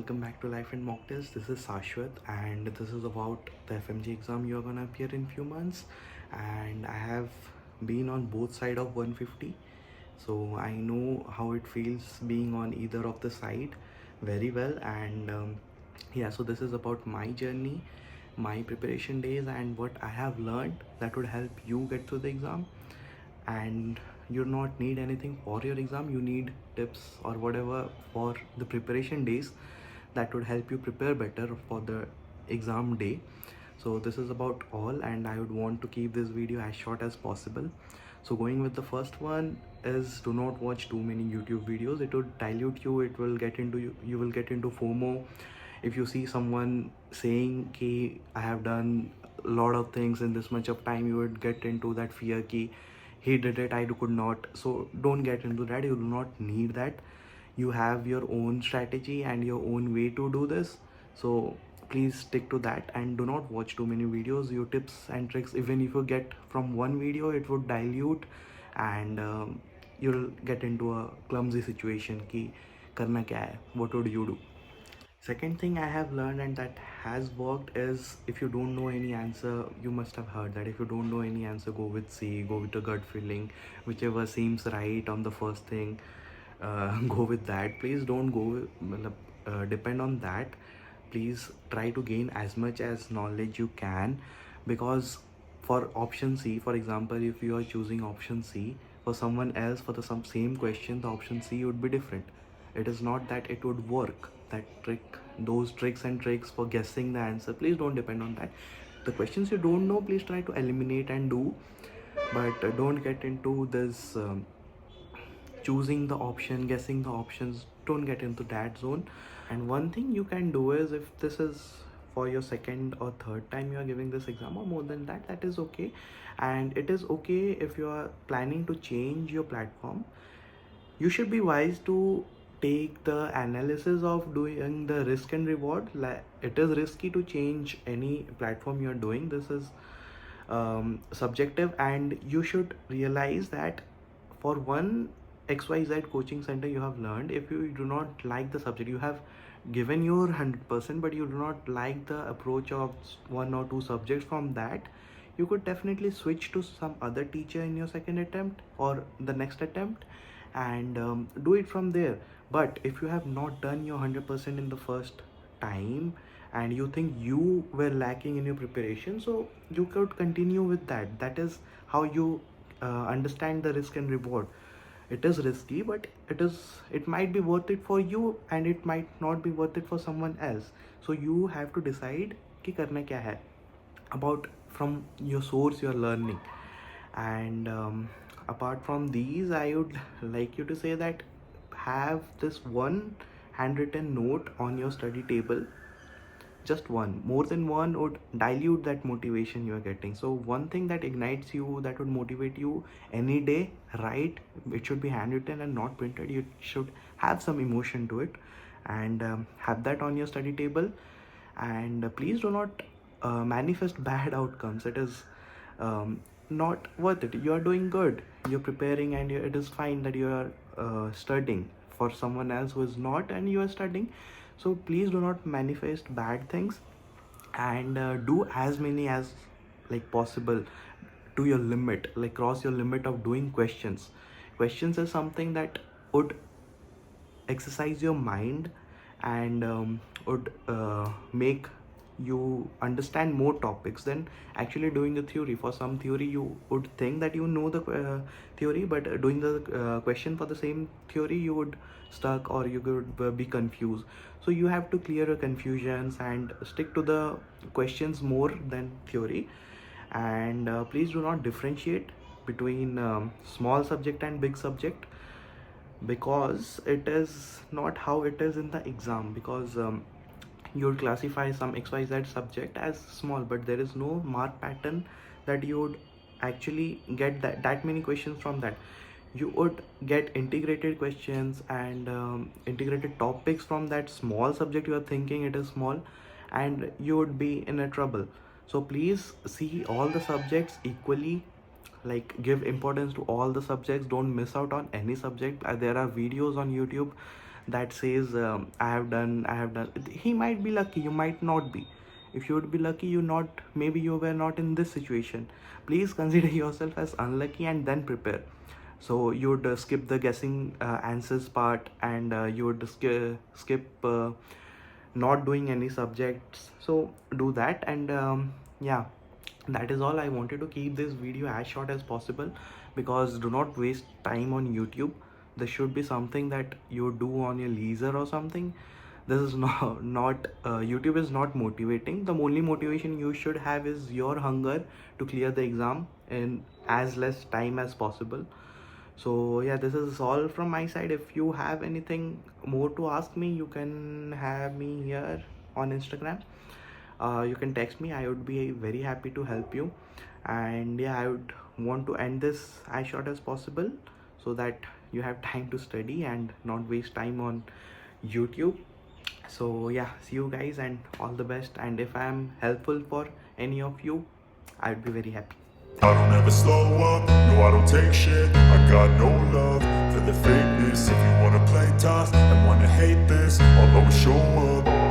welcome back to Life and Mock Test. This is Saswat, and this is about the FMGE exam you're gonna appear in few months. And I have been on both side of 150, so I know how it feels being on either of the side very well. And yeah, so this is about my journey, my preparation days, and what I have learned that would help you get through the exam. And you not need anything for your exam, you need tips or whatever for the preparation days that would help you prepare better for the exam day. So this is about all, and I would want to keep this video as short as possible. So going with the first one is, do not watch too many YouTube videos. It would dilute you, it will get into you will get into FOMO. If you see someone saying ki I have done a lot of things in this much of time, you would get into that fear ki he did it, I could not. So don't get into that, you do not need that. You have your own strategy and your own way to do this, so please stick to that and do not watch too many videos. Your tips and tricks, even if you get from one video, it would dilute, and you'll get into a clumsy situation ki karna kya hai, what would you do. Second thing I have learned and that has worked is, if you don't know any answer, you must have heard that if you don't know any answer, go with C, go with a gut feeling, whichever seems right on the first thing, go with that. Please don't go depend on that. Please try to gain as much as knowledge you can, because for option C, for example, if you are choosing option C, for someone else for the same question, the option C would be different. It is not that it would work, that trick, those tricks and tricks for guessing the answer, please don't depend on that. The questions you don't know, please try to eliminate and do, but don't get into this choosing the option, guessing the options. Don't get into that zone. And one thing you can do is, if this is for your second or third time you are giving this exam, or more than that, that is okay. And it is okay if you are planning to change your platform. You should be wise to take the analysis of doing the risk and reward. It is risky to change any platform you're doing. This is subjective, and you should realize that for one XYZ coaching center you have learned, if you do not like the subject, you have given your 100%, but you do not like the approach of one or two subjects from that, you could definitely switch to some other teacher in your second attempt or the next attempt, and do it from there. But if you have not done your 100% in the first time, and you think you were lacking in your preparation, so you could continue with that. That is how you understand the risk and reward. It is risky, but it might be worth it for you, and it might not be worth it for someone else. So you have to decide ki karna kya hai, about from your source you are learning. And apart from these, I would like you to say that have this one handwritten note on your study table. Just one, more than one would dilute that motivation you are getting. So one thing that ignites you, that would motivate you any day, right? It should be handwritten and not printed. You should have some emotion to it, and have that on your study table. And please do not manifest bad outcomes. It is not worth it. You are doing good, you're preparing, and it is fine that you are studying for someone else who is not, and you are studying. So please do not manifest bad things, and do as many as like possible to your limit, like cross your limit of doing questions is something that would exercise your mind, and would make you understand more topics than actually doing the theory. For some theory, you would think that you know the theory, but doing the question for the same theory, you would stuck, or you could be confused. So you have to clear your confusions and stick to the questions more than theory. And please do not differentiate between small subject and big subject, because it is not how it is in the exam. Because you would classify some XYZ subject as small, but there is no mark pattern that you would actually get that many questions from that. You would get integrated questions and integrated topics from that small subject you are thinking it is small, and you would be in a trouble. So please see all the subjects equally, like give importance to all the subjects. Don't miss out on any subject. There are videos on YouTube that says I have done. He might be lucky, you might not be. If you would be lucky, you not, maybe you were not in this situation. Please consider yourself as unlucky and then prepare. So you would skip the guessing answers part, and you would skip not doing any subjects. So do that. And yeah, that is all. I wanted to keep this video as short as possible, because do not waste time on YouTube. This should be something that you do on your leisure or something. This is not YouTube is not motivating. The only motivation you should have is your hunger to clear the exam in as less time as possible. So yeah, this is all from my side. If you have anything more to ask me, you can have me here on Instagram. You can text me, I would be very happy to help you. And yeah, I would want to end this as short as possible, so that you have time to study and not waste time on YouTube. So yeah, see you guys and all the best. And if I am helpful for any of you, I would be very happy. I don't ever slow up, no I don't take shit. I got no love for the fakeness. If you wanna play tough and wanna hate this, I'll always show up.